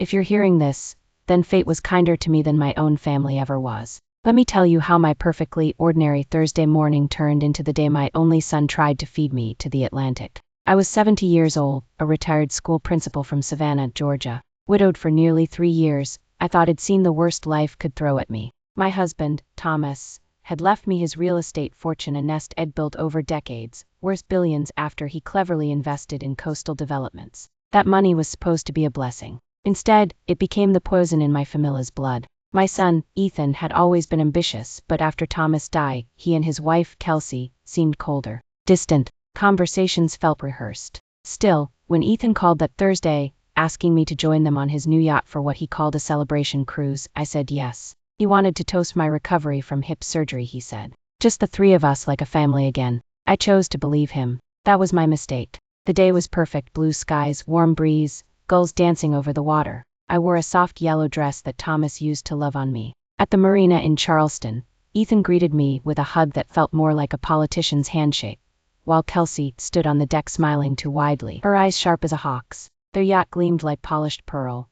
If you're hearing this, then fate was kinder to me than my own family ever was. Let me tell you how my perfectly ordinary Thursday morning turned into the day my only son tried to feed me to the Atlantic. I was 70 years old, a retired school principal from Savannah, Georgia. Widowed for nearly 3 years, I thought I'd seen the worst life could throw at me. My husband, Thomas, had left me his real estate fortune, a nest Ed built over decades, worth billions after he cleverly invested in coastal developments. That money was supposed to be a blessing. Instead, it became the poison in my family's blood. My son, Ethan, had always been ambitious, but after Thomas died, he and his wife, Kelsey, seemed colder, distant. Conversations felt rehearsed. Still, when Ethan called that Thursday, asking me to join them on his new yacht for what he called a celebration cruise, I said yes. He wanted to toast my recovery from hip surgery, he said. Just the three of us, like a family again. I chose to believe him. That was my mistake. The day was perfect: blue skies, warm breeze, gulls dancing over the water. I wore a soft yellow dress that Thomas used to love on me. At the marina in Charleston, Ethan greeted me with a hug that felt more like a politician's handshake, while Kelsey stood on the deck smiling too widely, her eyes sharp as a hawk's. Their yacht gleamed like polished pearl.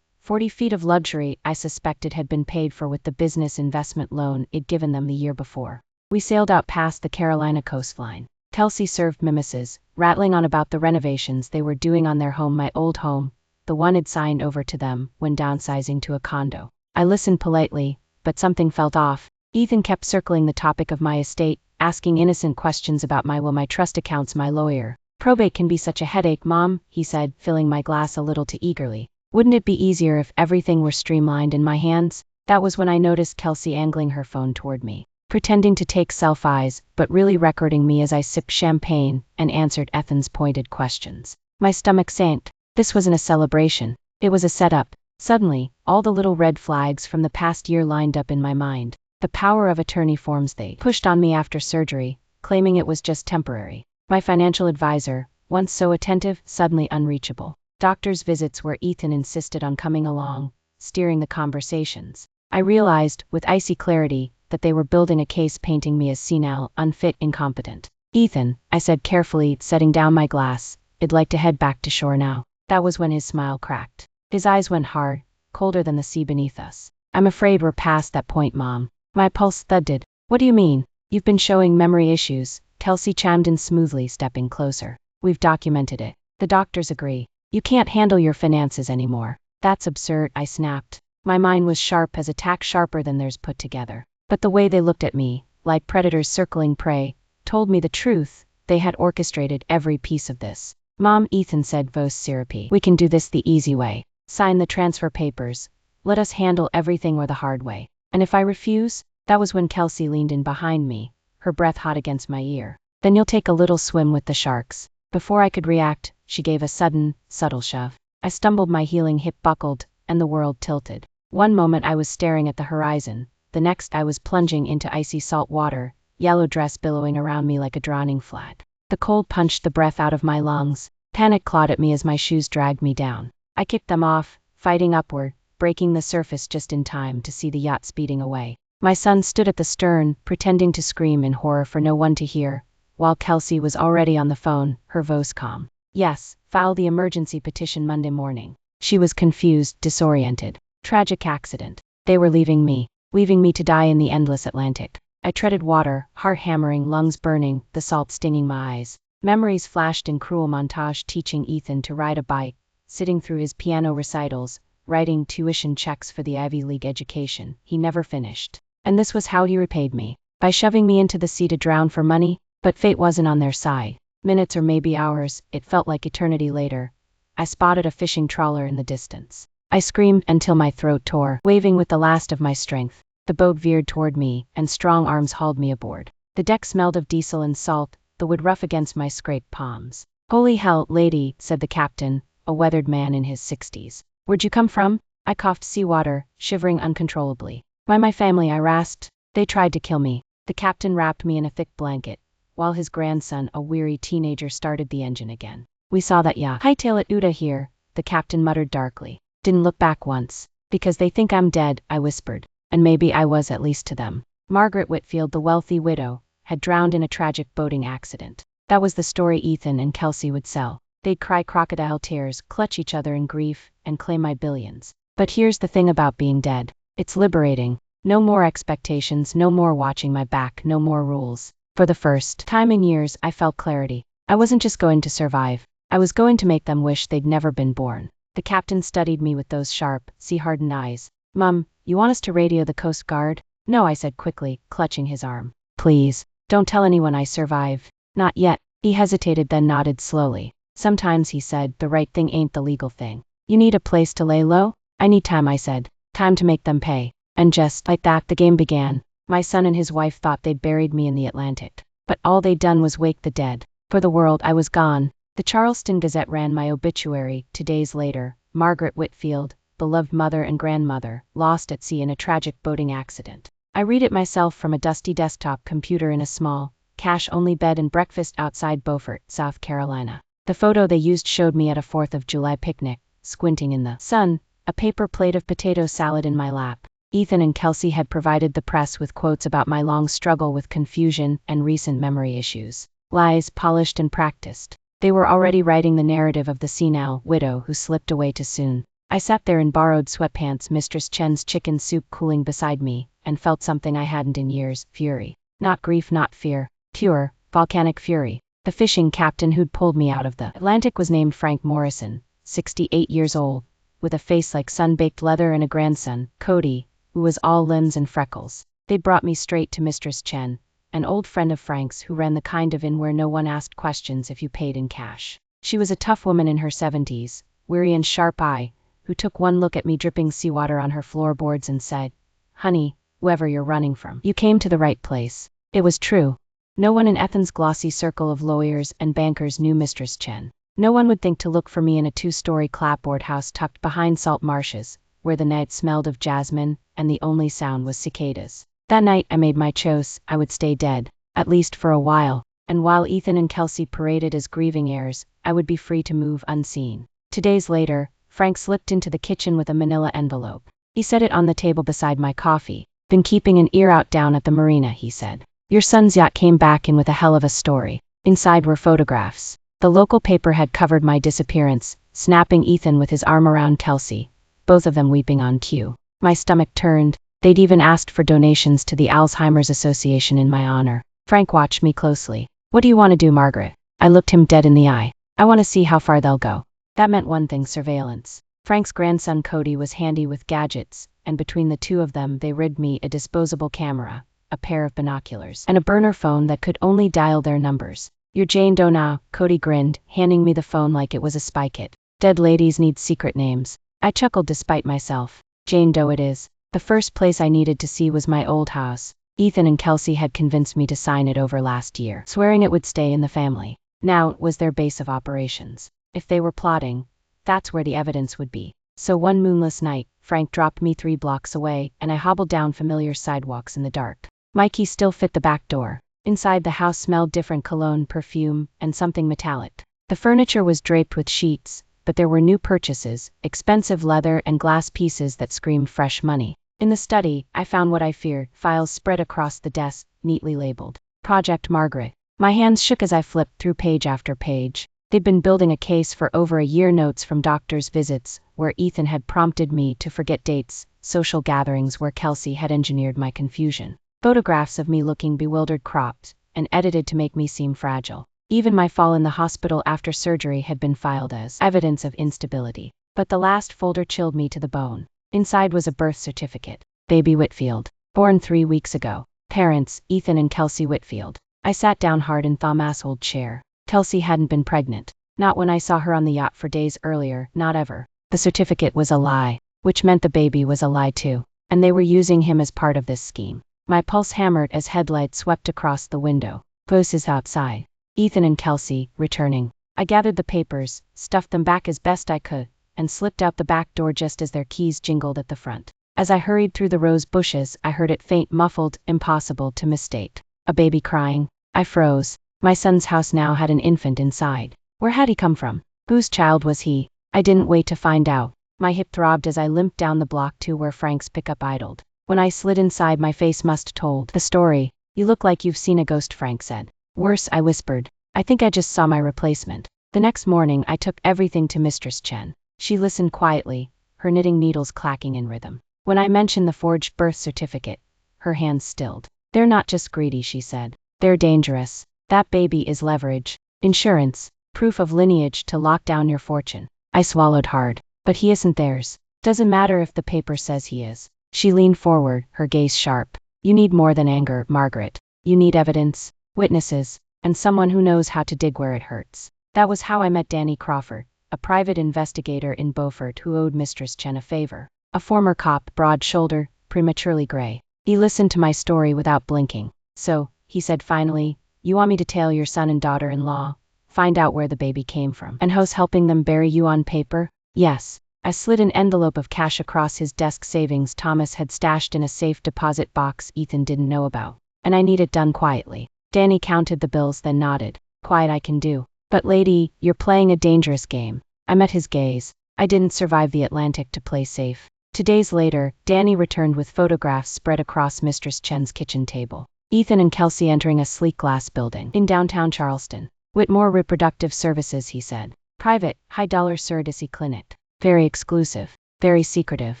40 feet of luxury I suspected had been paid for with the business investment loan I'd given them the year before. We sailed out past the Carolina coastline. Kelsey served mimosas, rattling on about the renovations they were doing on their home, my old home, the one I'd signed over to them when downsizing to a condo. I listened politely, but something felt off. Ethan kept circling the topic of my estate, asking innocent questions about my will, my trust accounts, my lawyer. Probate can be such a headache, Mom, he said, filling my glass a little too eagerly. Wouldn't it be easier if everything were streamlined in my hands? That was when I noticed Kelsey angling her phone toward me, pretending to take selfies, but really recording me as I sipped champagne and answered Ethan's pointed questions. My stomach sank. This wasn't a celebration. It was a setup. Suddenly, all the little red flags from the past year lined up in my mind. The power of attorney forms they pushed on me after surgery, claiming it was just temporary. My financial advisor, once so attentive, suddenly unreachable. Doctor's visits where Ethan insisted on coming along, steering the conversations. I realized, with icy clarity, that they were building a case painting me as senile, unfit, incompetent. Ethan, I said carefully, setting down my glass, I'd like to head back to shore now. That was when his smile cracked. His eyes went hard, colder than the sea beneath us. I'm afraid we're past that point, Mom. My pulse thudded. What do you mean? You've been showing memory issues, Kelsey chimed in smoothly, stepping closer. We've documented it. The doctors agree. You can't handle your finances anymore. That's absurd, I snapped. My mind was sharp as a tack, sharper than theirs put together. But the way they looked at me, like predators circling prey, told me the truth. They had orchestrated every piece of this. Mom, Ethan said, voice syrupy. We can do this the easy way. Sign the transfer papers. Let us handle everything or the hard way. And if I refuse? That was when Kelsey leaned in behind me, her breath hot against my ear. Then you'll take a little swim with the sharks. Before I could react, she gave a sudden, subtle shove. I stumbled, my healing hip buckled, and the world tilted. One moment I was staring at the horizon, the next I was plunging into icy salt water, yellow dress billowing around me like a drowning flag. The cold punched the breath out of my lungs. Panic clawed at me as my shoes dragged me down. I kicked them off, fighting upward, breaking the surface just in time to see the yacht speeding away. My son stood at the stern, pretending to scream in horror for no one to hear, while Kelsey was already on the phone, her voice calm. Yes, file the emergency petition Monday morning. She was confused, disoriented. Tragic accident. They were leaving me to die in the endless Atlantic. I treaded water, heart hammering, lungs burning, the salt stinging my eyes. Memories flashed in cruel montage, teaching Ethan to ride a bike, sitting through his piano recitals, writing tuition checks for the Ivy League education he never finished. And this was how he repaid me, by shoving me into the sea to drown for money. But fate wasn't on their side. Minutes or maybe hours, it felt like eternity later, I spotted a fishing trawler in the distance. I screamed until my throat tore, waving with the last of my strength. The boat veered toward me, and strong arms hauled me aboard. The deck smelled of diesel and salt, the wood rough against my scraped palms. Holy hell, lady, said the captain, a weathered man in his 60s. Where'd you come from? I coughed seawater, shivering uncontrollably. My family, I rasped. They tried to kill me. The captain wrapped me in a thick blanket, while his grandson, a weary teenager, started the engine again. We saw that yacht. Hightail it Uta here, the captain muttered darkly. Didn't look back once. Because they think I'm dead, I whispered. And maybe I was, at least to them. Margaret Whitfield, the wealthy widow, had drowned in a tragic boating accident. That was the story Ethan and Kelsey would sell. They'd cry crocodile tears, clutch each other in grief, and claim my billions. But here's the thing about being dead. It's liberating. No more expectations, no more watching my back, no more rules. For the first time in years, I felt clarity. I wasn't just going to survive. I was going to make them wish they'd never been born. The captain studied me with those sharp, sea-hardened eyes. "Mum, you want us to radio the Coast Guard?" "No," I said quickly, clutching his arm. "Please, don't tell anyone I survive." "Not yet." He hesitated, then nodded slowly. "Sometimes," he said, "the right thing ain't the legal thing. You need a place to lay low?" "I need time," I said. "Time to make them pay." And just like that, the game began. My son and his wife thought they'd buried me in the Atlantic. But all they'd done was wake the dead. For the world, I was gone. The Charleston Gazette ran my obituary 2 days later. Margaret Whitfield, beloved mother and grandmother, lost at sea in a tragic boating accident. I read it myself from a dusty desktop computer in a small, cash-only bed and breakfast outside Beaufort, South Carolina. The photo they used showed me at a 4th of July picnic, squinting in the sun, a paper plate of potato salad in my lap. Ethan and Kelsey had provided the press with quotes about my long struggle with confusion and recent memory issues. Lies polished and practiced. They were already writing the narrative of the senile widow who slipped away too soon. I sat there in borrowed sweatpants, Mistress Chen's chicken soup cooling beside me, and felt something I hadn't in years: fury. Not grief, not fear. Pure, volcanic fury. The fishing captain who'd pulled me out of the Atlantic was named Frank Morrison, 68 years old, with a face like sun-baked leather and a grandson, Cody, who was all limbs and freckles. They'd brought me straight to Mistress Chen, an old friend of Frank's who ran the kind of inn where no one asked questions if you paid in cash. She was a tough woman in her 70s, weary and sharp-eyed, who took one look at me dripping seawater on her floorboards and said, "Honey, whoever you're running from, you came to the right place." It was true. No one in Ethan's glossy circle of lawyers and bankers knew Mistress Chen. No one would think to look for me in a 2-story clapboard house tucked behind salt marshes, where the night smelled of jasmine, and the only sound was cicadas. That night I made my choice. I would stay dead, at least for a while, and while Ethan and Kelsey paraded as grieving heirs, I would be free to move unseen. 2 days later, Frank slipped into the kitchen with a manila envelope. He set it on the table beside my coffee. "Been keeping an ear out down at the marina," he said. "Your son's yacht came back in with a hell of a story." Inside were photographs. The local paper had covered my disappearance, snapping Ethan with his arm around Kelsey, both of them weeping on cue. My stomach turned. They'd even asked for donations to the Alzheimer's Association in my honor. Frank watched me closely. "What do you want to do, Margaret?" I looked him dead in the eye. "I want to see how far they'll go." That meant one thing: surveillance. Frank's grandson Cody was handy with gadgets, and between the two of them they rigged me a disposable camera, a pair of binoculars, and a burner phone that could only dial their numbers. "You're Jane Doe now," Cody grinned, handing me the phone like it was a spy kit. "Dead ladies need secret names." I chuckled despite myself. "Jane Doe it is." The first place I needed to see was my old house. Ethan and Kelsey had convinced me to sign it over last year, swearing it would stay in the family. Now it was their base of operations. If they were plotting, that's where the evidence would be. So one moonless night, Frank dropped me 3 blocks away, and I hobbled down familiar sidewalks in the dark. My key still fit the back door. Inside the house smelled different: cologne, perfume, and something metallic. The furniture was draped with sheets, but there were new purchases, expensive leather and glass pieces that screamed fresh money. In the study, I found what I feared: files spread across the desk, neatly labeled Project Margaret. My hands shook as I flipped through page after page. They'd been building a case for over a year: notes from doctor's visits, where Ethan had prompted me to forget dates, social gatherings where Kelsey had engineered my confusion, photographs of me looking bewildered, cropped and edited to make me seem fragile. Even my fall in the hospital after surgery had been filed as evidence of instability. But the last folder chilled me to the bone. Inside was a birth certificate. Baby Whitfield. Born 3 weeks ago. Parents, Ethan and Kelsey Whitfield. I sat down hard in Thomas' old chair. Kelsey hadn't been pregnant. Not when I saw her on the yacht 4 days earlier, not ever. The certificate was a lie, which meant the baby was a lie too. And they were using him as part of this scheme. My pulse hammered as headlights swept across the window. Voices outside. Ethan and Kelsey, returning. I gathered the papers, stuffed them back as best I could, and slipped out the back door just as their keys jingled at the front. As I hurried through the rose bushes, I heard it: faint, muffled, impossible to mistake. A baby crying. I froze. My son's house now had an infant inside. Where had he come from? Whose child was he? I didn't wait to find out. My hip throbbed as I limped down the block to where Frank's pickup idled. When I slid inside, my face must told the story. "You look like you've seen a ghost," Frank said. "Worse," I whispered. "I think I just saw my replacement." The next morning I took everything to Mistress Chen. She listened quietly, her knitting needles clacking in rhythm. When I mentioned the forged birth certificate, her hands stilled. They're not just greedy, she said. They're dangerous. That baby is leverage, insurance, proof of lineage to lock down your fortune. I swallowed hard. But he isn't theirs. Doesn't matter if the paper says he is. She leaned forward, her gaze sharp. You need more than anger, Margaret. You need evidence, witnesses, and someone who knows how to dig where it hurts. That was how I met Danny Crawford, a private investigator in Beaufort who owed Mistress Chen a favor. A former cop, broad-shouldered, prematurely gray. He listened to my story without blinking. So, he said finally, you want me to tail your son and daughter-in-law, find out where the baby came from, and who's helping them bury you on paper? Yes. I slid an envelope of cash across his desk, savings Thomas had stashed in a safe deposit box Ethan didn't know about. And I need it done quietly. Danny counted the bills, then nodded. Quiet I can do. But lady, you're playing a dangerous game. I met his gaze. I didn't survive the Atlantic to play safe. 2 days later, Danny returned with photographs spread across Mistress Chen's kitchen table. Ethan and Kelsey entering a sleek glass building in downtown Charleston. Whitmore Reproductive Services, he said. Private, high-dollar surrogacy clinic. Very exclusive. Very secretive.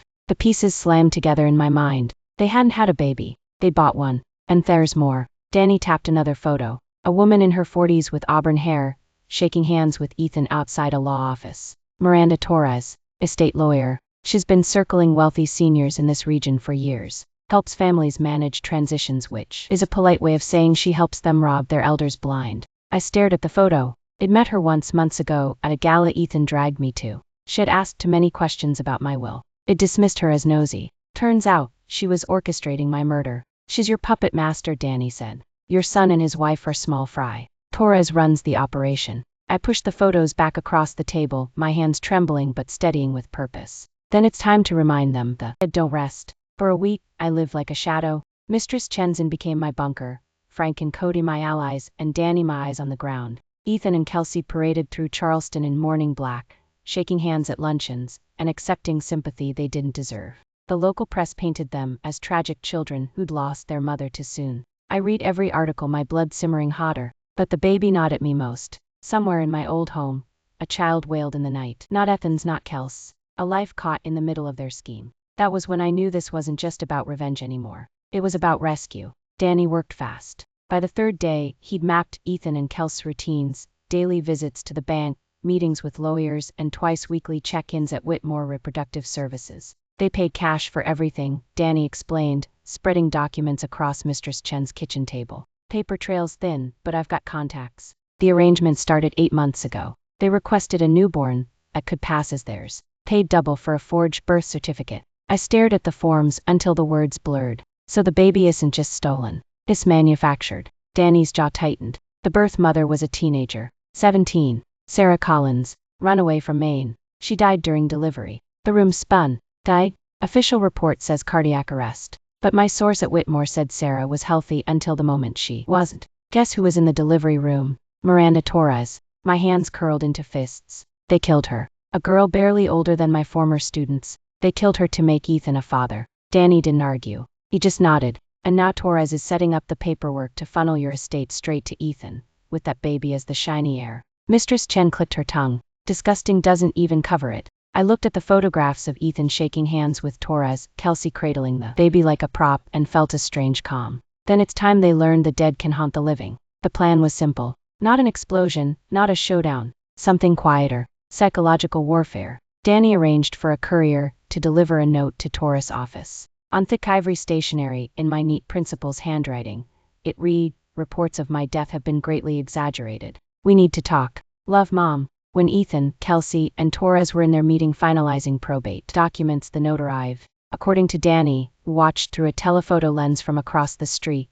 The pieces slammed together in my mind. They hadn't had a baby. They'd bought one. And there's more. Danny tapped another photo. A woman in her 40s with auburn hair, shaking hands with Ethan outside a law office. Miranda Torres, estate lawyer. She's been circling wealthy seniors in this region for years. Helps families manage transitions, which is a polite way of saying she helps them rob their elders blind. I stared at the photo. I'd met her once months ago at a gala Ethan dragged me to. She had asked too many questions about my will. It dismissed her as nosy. Turns out, she was orchestrating my murder. She's your puppet master, Danny said. Your son and his wife are small fry. Torres runs the operation. I pushed the photos back across the table, my hands trembling but steadying with purpose. Then it's time to remind them the dead don't rest. For a week, I lived like a shadow. Mistress Chen's became my bunker, Frank and Cody my allies, and Danny my eyes on the ground. Ethan and Kelsey paraded through Charleston in mourning black, shaking hands at luncheons, and accepting sympathy they didn't deserve. The local press painted them as tragic children who'd lost their mother too soon. I read every article, my blood simmering hotter. But the baby gnawed at me most. Somewhere in my old home, a child wailed in the night. Not Ethan's, not Kels. A life caught in the middle of their scheme. That was when I knew this wasn't just about revenge anymore. It was about rescue. Danny worked fast. By the 3rd day, he'd mapped Ethan and Kels' routines, daily visits to the bank, meetings with lawyers, and twice-weekly check-ins at Whitmore Reproductive Services. They paid cash for everything, Danny explained, spreading documents across Mistress Chen's kitchen table. Paper trail's thin, but I've got contacts. The arrangement started 8 months ago. They requested a newborn that could pass as theirs. Paid double for a forged birth certificate. I stared at the forms until the words blurred. So the baby isn't just stolen. It's manufactured. Danny's jaw tightened. The birth mother was a teenager. 17. Sarah Collins. Runaway from Maine. She died during delivery. The room spun. Died? Official report says cardiac arrest. But my source at Whitmore said Sarah was healthy until the moment she wasn't. Guess who was in the delivery room? Miranda Torres. My hands curled into fists. They killed her. A girl barely older than my former students. They killed her to make Ethan a father. Danny didn't argue. He just nodded. And now Torres is setting up the paperwork to funnel your estate straight to Ethan, with that baby as the shiny heir. Mistress Chen clicked her tongue. Disgusting doesn't even cover it. I looked at the photographs of Ethan shaking hands with Torres, Kelsey cradling the baby like a prop, and felt a strange calm. Then it's time they learned the dead can haunt the living. The plan was simple. Not an explosion, not a showdown. Something quieter. Psychological warfare. Danny arranged for a courier to deliver a note to Torres' office. On thick ivory stationery, in my neat principal's handwriting, it read, reports of my death have been greatly exaggerated. We need to talk. Love, Mom. When Ethan, Kelsey, and Torres were in their meeting finalizing probate documents, the note arrived. According to Danny, who watched through a telephoto lens from across the street,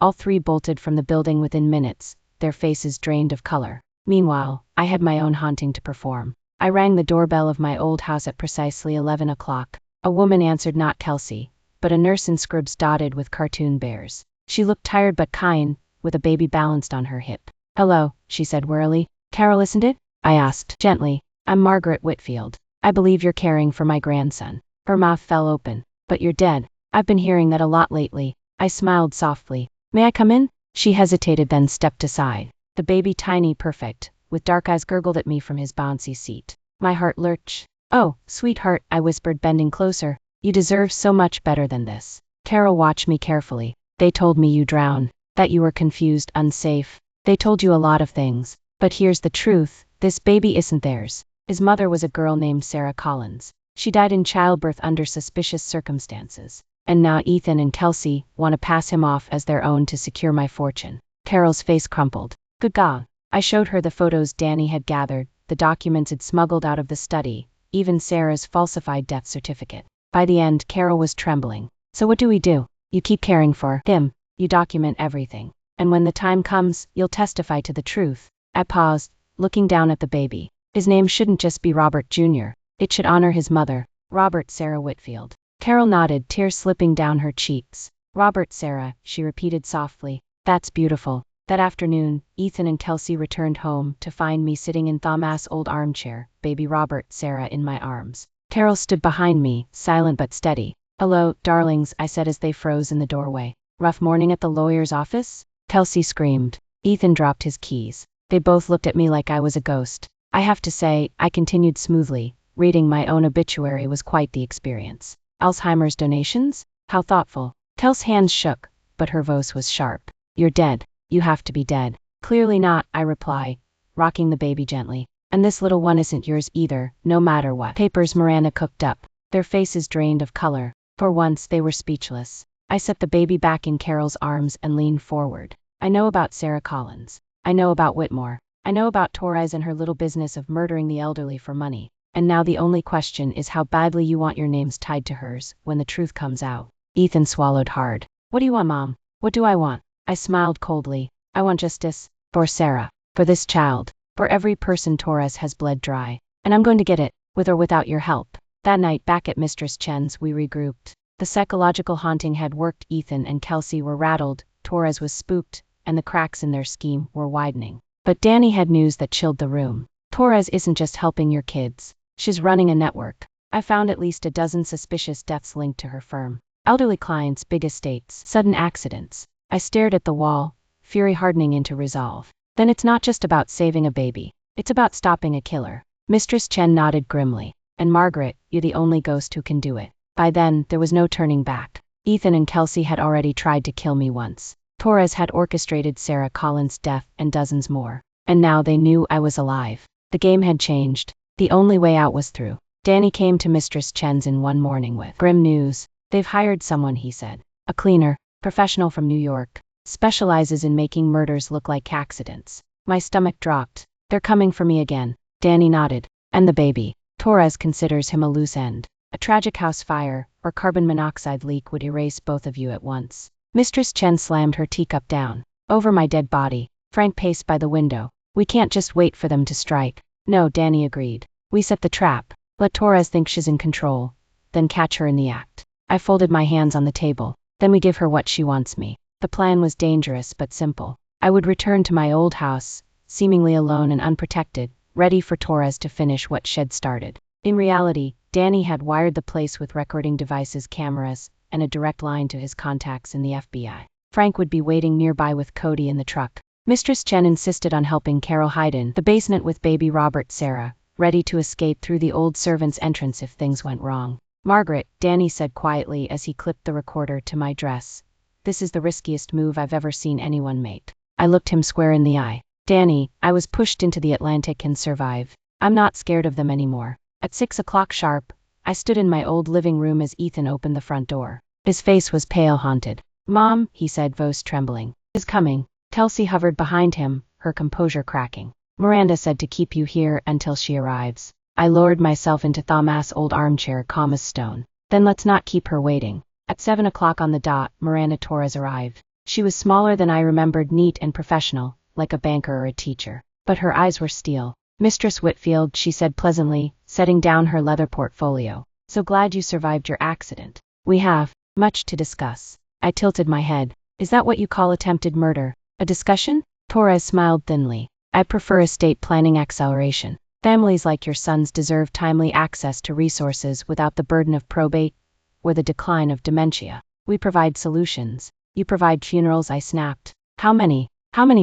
all 3 bolted from the building within minutes, their faces drained of color. Meanwhile, I had my own haunting to perform. I rang the doorbell of my old house at precisely 11 o'clock. A woman answered, not Kelsey, but a nurse in scribs dotted with cartoon bears. She looked tired but kind, with a baby balanced on her hip. Hello, she said wearily. Carol, isn't it? I asked, gently. I'm Margaret Whitfield. I believe you're caring for my grandson. Her mouth fell open. But you're dead. I've been hearing that a lot lately. I smiled softly. May I come in? She hesitated, then stepped aside. The baby, tiny, perfect, with dark eyes, gurgled at me from his bouncy seat. My heart lurched. "Oh, sweetheart," I whispered, bending closer. "You deserve so much better than this." Carol watched me carefully. "They told me you drowned, that you were confused, unsafe. They told you a lot of things. But here's the truth, this baby isn't theirs. His mother was a girl named Sarah Collins. She died in childbirth under suspicious circumstances. And now Ethan and Kelsey want to pass him off as their own to secure my fortune." Carol's face crumpled. "Good God." I showed her the photos Danny had gathered, the documents had smuggled out of the study, even Sarah's falsified death certificate. By the end, Carol was trembling. "So what do we do? You keep caring for him. You document everything. And when the time comes, you'll testify to the truth." I paused, looking down at the baby. "His name shouldn't just be Robert Jr. It should honor his mother, Robert Sarah Whitfield." Carol nodded, tears slipping down her cheeks. "Robert Sarah," she repeated softly. "That's beautiful." That afternoon, Ethan and Kelsey returned home to find me sitting in Thomas' old armchair, baby Robert Sarah in my arms. Carol stood behind me, silent but steady. "Hello, darlings," I said as they froze in the doorway. "Rough morning at the lawyer's office?" Kelsey screamed. Ethan dropped his keys. They both looked at me like I was a ghost. "I have to say," I continued smoothly, "reading my own obituary was quite the experience." "Alzheimer's donations? How thoughtful." Kel's hands shook, but her voice was sharp. "You're dead. You have to be dead." "Clearly not," I reply, rocking the baby gently. "And this little one isn't yours either, no matter what papers Miranda cooked up." Their faces drained of color. For once, they were speechless. I set the baby back in Carol's arms and leaned forward. "I know about Sarah Collins. I know about Whitmore. I know about Torres and her little business of murdering the elderly for money. And now the only question is how badly you want your names tied to hers when the truth comes out." Ethan swallowed hard. "What do you want, Mom?" "What do I want?" I smiled coldly. "I want justice. For Sarah. For this child. For every person Torres has bled dry. And I'm going to get it, with or without your help." That night, back at Mistress Chen's, we regrouped. The psychological haunting had worked. Ethan and Kelsey were rattled, Torres was spooked, and the cracks in their scheme were widening. But Danny had news that chilled the room. "Torres isn't just helping your kids. She's running a network." I found at least a dozen suspicious deaths linked to her firm. Elderly clients, big estates, sudden accidents. I stared at the wall, fury hardening into resolve. "Then it's not just about saving a baby. It's about stopping a killer." Mistress Chen nodded grimly. "And Margaret, you're the only ghost who can do it." By then, there was no turning back. Ethan and Kelsey had already tried to kill me once. Torres had orchestrated Sarah Collins' death and dozens more. And now they knew I was alive. The game had changed. The only way out was through. Danny came to Mistress Chen's in one morning with grim news. "They've hired someone," he said. "A cleaner, professional from New York. Specializes in making murders look like accidents." My stomach dropped. "They're coming for me again." Danny nodded. "And the baby?" "Torres considers him a loose end. A tragic house fire or carbon monoxide leak would erase both of you at once." Mistress Chen slammed her teacup down. "Over my dead body." Frank paced by the window. "We can't just wait for them to strike." "No," Danny agreed. "We set the trap. Let Torres think she's in control, then catch her in the act." I folded my hands on the table. "Then we give her what she wants me." The plan was dangerous but simple. I would return to my old house, seemingly alone and unprotected, ready for Torres to finish what she'd started. In reality, Danny had wired the place with recording devices, cameras, and a direct line to his contacts in the FBI. Frank would be waiting nearby with Cody in the truck. Mistress Chen insisted on helping Carol hide in the basement with baby Robert Sarah, ready to escape through the old servant's entrance if things went wrong. "Margaret," Danny said quietly as he clipped the recorder to my dress, "this is the riskiest move I've ever seen anyone make." I looked him square in the eye. "Danny, I was pushed into the Atlantic and survived. I'm not scared of them anymore." At 6 o'clock sharp, I stood in my old living room as Ethan opened the front door. His face was pale, haunted. "Mom," he said, voice trembling, "is coming." Kelsey hovered behind him, her composure cracking. "Miranda said to keep you here until she arrives." I lowered myself into Thomas' old armchair, calm as stone. "Then let's not keep her waiting." At 7 o'clock on the dot, Miranda Torres arrived. She was smaller than I remembered, neat and professional, like a banker or a teacher. But her eyes were steel. "Mistress Whitfield," she said pleasantly, setting down her leather portfolio. "So glad you survived your accident. We have much to discuss." I tilted my head. "Is that what you call attempted murder? A discussion?" Torres smiled thinly. "I prefer estate planning acceleration. Families like your son's deserve timely access to resources without the burden of probate or the decline of dementia. We provide solutions. You provide funerals," I snapped. How many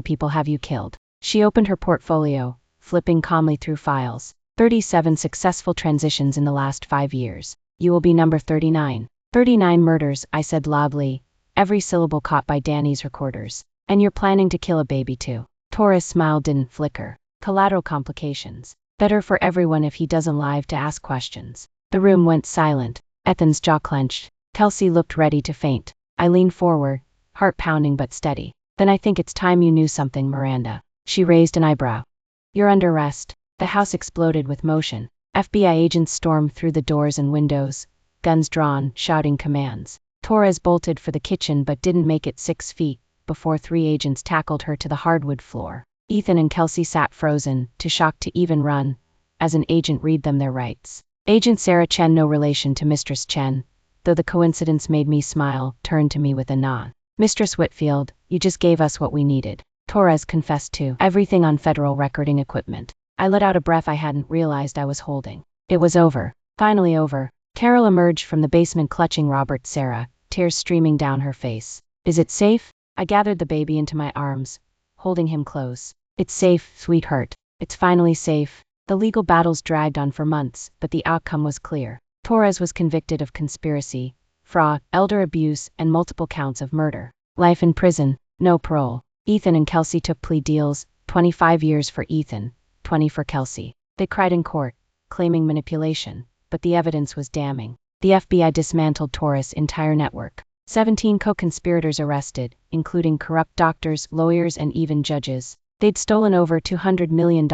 people have you killed?" She opened her portfolio, flipping calmly through files. 37 successful transitions in the last 5 years. You will be number 39. 39 murders, I said loudly, every syllable caught by Danny's recorders. And you're planning to kill a baby too. Torres' smile didn't flicker. Collateral complications. Better for everyone if he doesn't live to ask questions. The room went silent. Ethan's jaw clenched. Kelsey looked ready to faint. I leaned forward, heart pounding but steady. Then I think it's time you knew something, Miranda. She raised an eyebrow. You're under arrest. The house exploded with motion. FBI agents stormed through the doors and windows, guns drawn, shouting commands. Torres bolted for the kitchen but didn't make it 6 feet before 3 agents tackled her to the hardwood floor. Ethan and Kelsey sat frozen, too shocked to even run, as an agent read them their rights. Agent Sarah Chen, no relation to Mistress Chen, though the coincidence made me smile, turned to me with a nod. Mistress Whitfield, you just gave us what we needed. Torres confessed to everything on federal recording equipment. I let out a breath I hadn't realized I was holding. It was over. Finally over. Carol emerged from the basement clutching Robert Sarah, tears streaming down her face. Is it safe? I gathered the baby into my arms, holding him close. It's safe, sweetheart. It's finally safe. The legal battles dragged on for months, but the outcome was clear. Torres was convicted of conspiracy, fraud, elder abuse, and multiple counts of murder. Life in prison, no parole. Ethan and Kelsey took plea deals, 25 years for Ethan, 20 for Kelsey. They cried in court, claiming manipulation, but the evidence was damning. The FBI dismantled Torres' entire network. 17 co-conspirators arrested, including corrupt doctors, lawyers, and even judges. They'd stolen over $200 million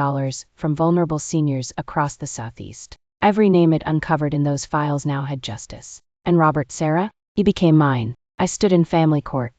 from vulnerable seniors across the Southeast. Every name it uncovered in those files now had justice. And Robert Sarah? He became mine. I stood in family court,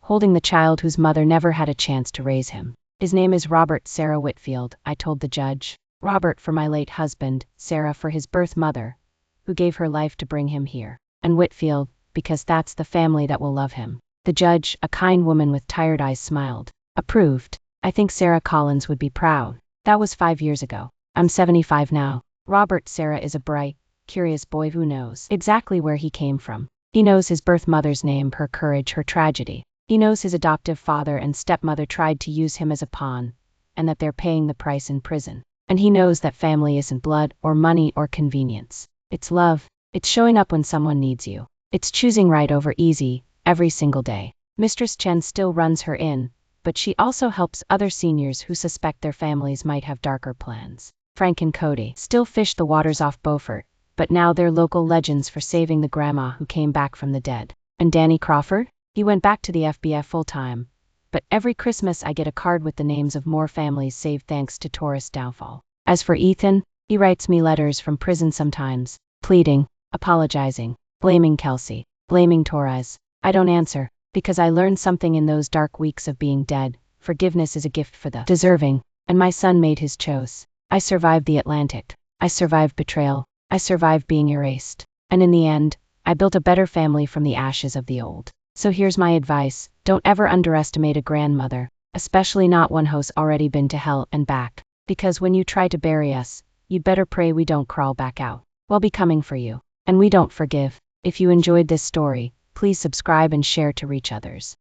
holding the child whose mother never had a chance to raise him. His name is Robert Sarah Whitfield, I told the judge. Robert for my late husband, Sarah for his birth mother, who gave her life to bring him here. And Whitfield, because that's the family that will love him. The judge, a kind woman with tired eyes, smiled. Approved. I think Sarah Collins would be proud. That was 5 years ago. I'm 75 now. Robert Sarah is a bright, curious boy who knows exactly where he came from. He knows his birth mother's name, her courage, her tragedy. He knows his adoptive father and stepmother tried to use him as a pawn, and that they're paying the price in prison. And he knows that family isn't blood or money or convenience. It's love. It's showing up when someone needs you. It's choosing right over easy, every single day. Mistress Chen still runs her inn, but she also helps other seniors who suspect their families might have darker plans. Frank and Cody still fish the waters off Beaufort, but now they're local legends for saving the grandma who came back from the dead. And Danny Crawford? He went back to the FBI full-time, but every Christmas I get a card with the names of more families saved thanks to Torres' downfall. As for Ethan, he writes me letters from prison sometimes, pleading, apologizing, blaming Kelsey, blaming Torres. I don't answer, because I learned something in those dark weeks of being dead. Forgiveness is a gift for the deserving, and my son made his choice. I survived the Atlantic. I survived betrayal. I survived being erased. And in the end, I built a better family from the ashes of the old. So here's my advice, don't ever underestimate a grandmother, especially not one who's already been to hell and back. Because when you try to bury us, you'd better pray we don't crawl back out. We'll be coming for you. And we don't forgive. If you enjoyed this story, please subscribe and share to reach others.